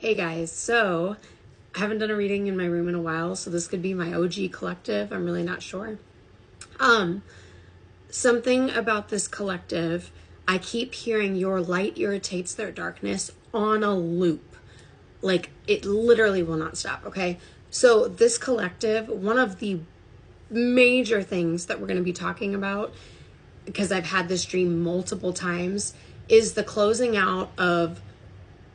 Hey guys, so I haven't done a reading in my room in a while, so this could be my OG collective. I'm really not sure. Something about this collective, I keep hearing your light irritates their darkness on a loop. Like, it literally will not stop, okay? So this collective, one of the major things that we're going to be talking about, because I've had this dream multiple times, is the closing out of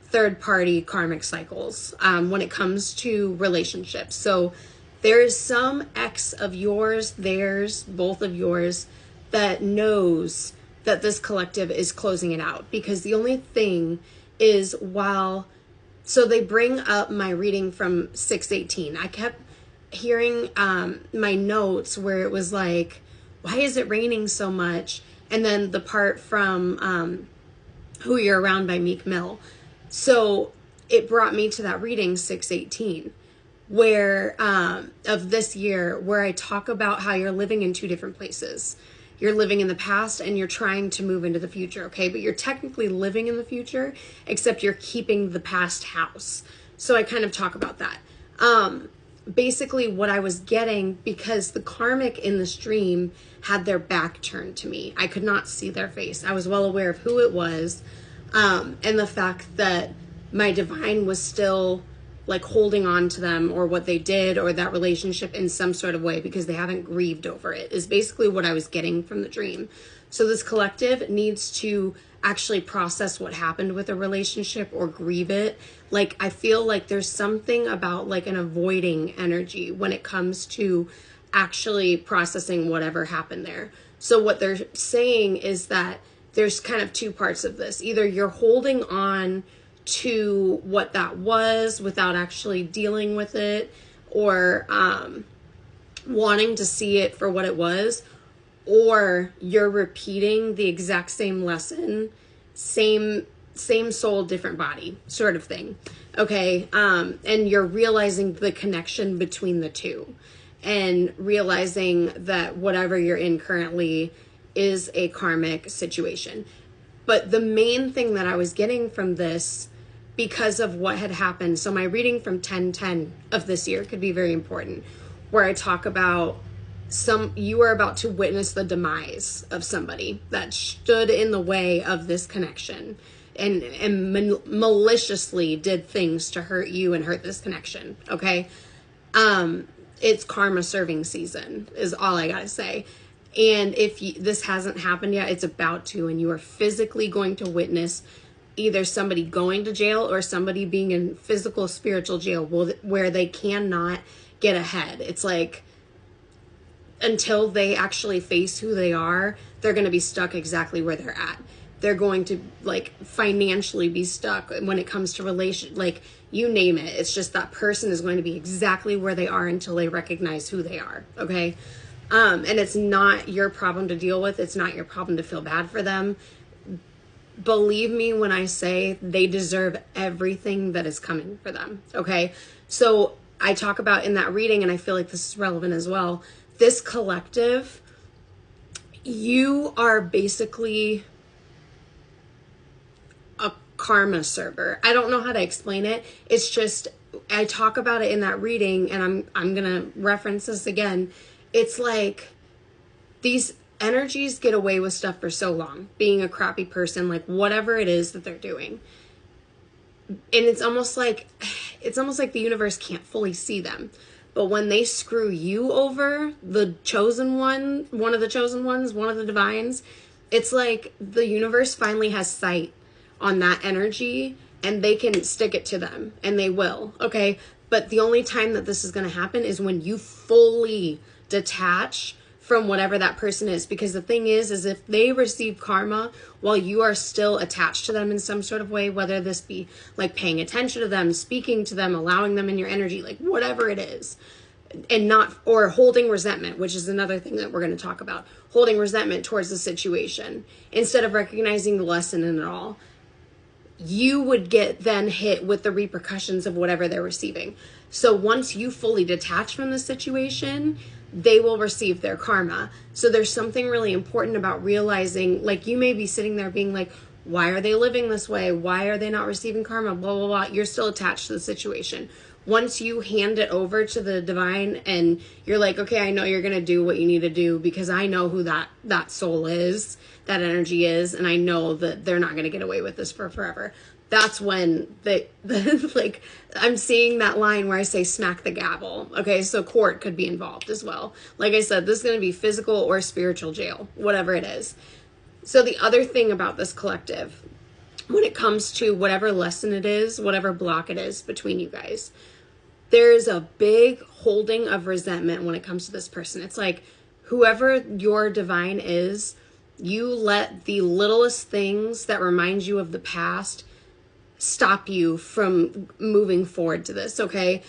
third-party karmic cycles when it comes to relationships. So there is some ex of yours, theirs, both of yours, that knows that this collective is closing it out. Because the only thing is, so they bring up my reading from 618. I kept hearing my notes where it was like, why is it raining so much? And then the part from Who You're Around by Meek Mill. So it brought me to that reading 618 where of this year, where I talk about how you're living in two different places. You're living in the past and you're trying to move into the future, okay? But you're technically living in the future, except you're keeping the past house. So I kind of talk about that. Basically what I was getting, because the karmic in the stream had their back turned to me. I could not see their face. I was well aware of who it was. And the fact that my divine was still like holding on to them or what they did or that relationship in some sort of way because they haven't grieved over it is basically what I was getting from the dream. So this collective needs to actually process what happened with a relationship or grieve it. Like, I feel like there's something about like an avoiding energy when it comes to actually processing whatever happened there. So what they're saying is that there's kind of two parts of this. Either you're holding on to what that was without actually dealing with it, or wanting to see it for what it was, or you're repeating the exact same lesson, same soul, different body sort of thing. Okay. And you're realizing the connection between the two and realizing that whatever you're in currently is a karmic situation. But the main thing that I was getting from this, because of what had happened, so my reading from 1010 of this year could be very important, where I talk about you are about to witness the demise of somebody that stood in the way of this connection and maliciously did things to hurt you and hurt this connection. Okay. It's karma serving season is all I gotta say. And if this hasn't happened yet, it's about to, and you are physically going to witness either somebody going to jail or somebody being in physical, spiritual jail where they cannot get ahead. It's like, until they actually face who they are, they're going to be stuck exactly where they're at. They're going to like financially be stuck when it comes to like you name it. It's just that person is going to be exactly where they are until they recognize who they are. Okay. And it's not your problem to deal with. It's not your problem to feel bad for them. Believe me when I say they deserve everything that is coming for them. Okay. So I talk about in that reading, and I feel like this is relevant as well. This collective, you are basically a karma server. I don't know how to explain it. It's just, I talk about it in that reading, and I'm going to reference this again. It's like these energies get away with stuff for so long, being a crappy person, like whatever it is that they're doing. And it's almost like the universe can't fully see them. But when they screw you over, the chosen one, one of the chosen ones, one of the divines, it's like the universe finally has sight on that energy and they can stick it to them, and they will. Okay. But the only time that this is going to happen is when you fully detach from whatever that person is. Because the thing is if they receive karma while you are still attached to them in some sort of way, whether this be like paying attention to them, speaking to them, allowing them in your energy, like whatever it is, and not, or holding resentment, which is another thing that we're going to talk about, holding resentment towards the situation instead of recognizing the lesson in it all, you would get then hit with the repercussions of whatever they're receiving. So once you fully detach from the situation, they will receive their karma. So there's something really important about realizing, like, you may be sitting there being like, why are they living this way? Why are they not receiving karma? Blah, blah, blah. You're still attached to the situation. Once you hand it over to the divine and you're like, okay, I know you're going to do what you need to do because I know who that soul is, that energy is, and I know that they're not going to get away with this for forever. That's when like, I'm seeing that line where I say smack the gavel. Okay, so court could be involved as well. Like I said, this is going to be physical or spiritual jail, whatever it is. So the other thing about this collective, when it comes to whatever lesson it is, whatever block it is between you guys, there's a big holding of resentment when it comes to this person. It's like whoever your divine is, you let the littlest things that remind you of the past stop you from moving forward to this, okay?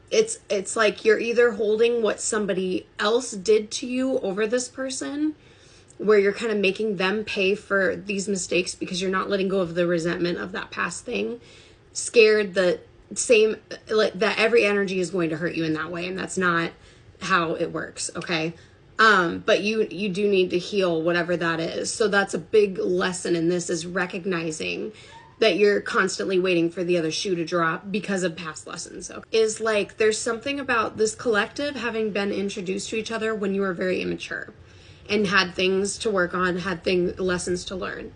It's like you're either holding what somebody else did to you over this person, where you're kind of making them pay for these mistakes because you're not letting go of the resentment of that past thing, scared that every energy is going to hurt you in that way, and that's not how it works, okay? But you do need to heal whatever that is. So that's a big lesson in this, is recognizing that you're constantly waiting for the other shoe to drop because of past lessons. So is like, there's something about this collective having been introduced to each other when you were very immature and had things to work on, lessons to learn.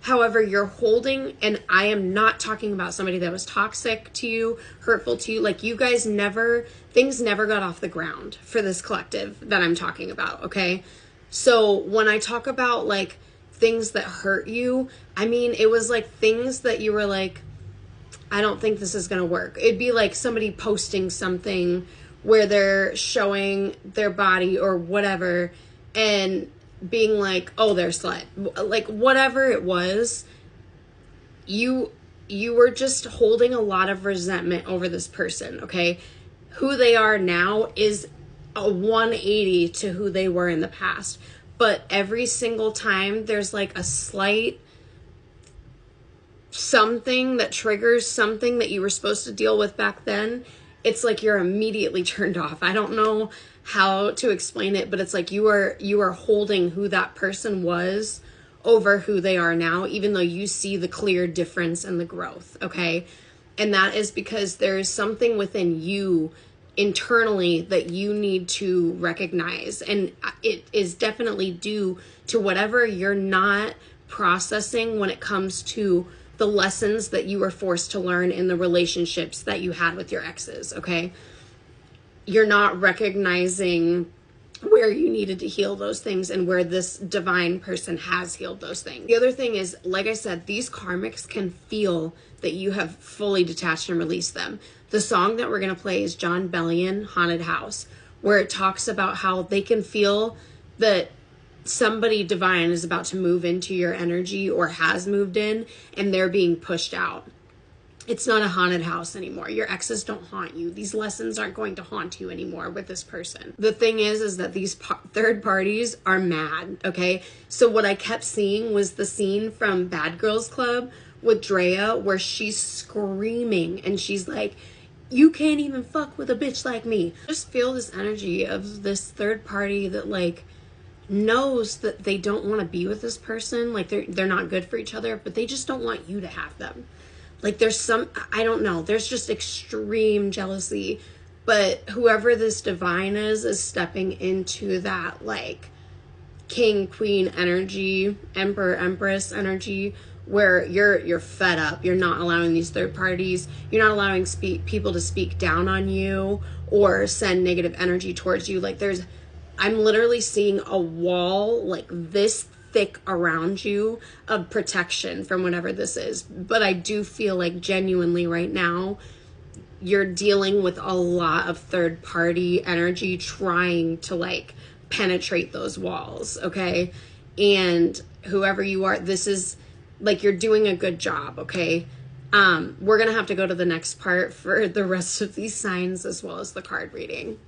However, you're holding, and I am not talking about somebody that was toxic to you, hurtful to you. Like, you guys things never got off the ground for this collective that I'm talking about, okay? So when I talk about like things that hurt you, I mean, it was like things that you were like, I don't think this is gonna work. It'd be like somebody posting something where they're showing their body or whatever and being like, oh, they're slut. Like, whatever it was, you were just holding a lot of resentment over this person, okay? Who they are now is a 180 to who they were in the past. But every single time there's like a slight something that triggers something that you were supposed to deal with back then, it's like you're immediately turned off. I don't know how to explain it, but it's like you are holding who that person was over who they are now, even though you see the clear difference and the growth, okay? And that is because there is something within you internally that you need to recognize, and it is definitely due to whatever you're not processing when it comes to the lessons that you were forced to learn in the relationships that you had with your exes, okay? You're not recognizing where you needed to heal those things and where this divine person has healed those things. The other thing is, like I said, these karmics can feel that you have fully detached and released them. The song that we're going to play is Jon Bellion, Haunted House, where it talks about how they can feel that somebody divine is about to move into your energy or has moved in, and they're being pushed out. It's not a haunted house anymore. Your exes don't haunt you. These lessons aren't going to haunt you anymore with this person. The thing is that these third parties are mad, okay? So what I kept seeing was the scene from Bad Girls Club with Drea, where she's screaming and she's like, you can't even fuck with a bitch like me. Just feel this energy of this third party that like knows that they don't want to be with this person. Like they're not good for each other, but they just don't want you to have them. Like there's I don't know, there's just extreme jealousy, but whoever this divine is stepping into that like king, queen energy, emperor, empress energy, where you're fed up. You're not allowing these third parties, you're not allowing people to speak down on you or send negative energy towards you. Like I'm literally seeing a wall like this thick around you of protection from whatever this is. But I do feel like genuinely right now you're dealing with a lot of third party energy trying to like penetrate those walls, okay? And whoever you are, this is like, you're doing a good job, okay? We're gonna have to go to the next part for the rest of these signs as well as the card reading.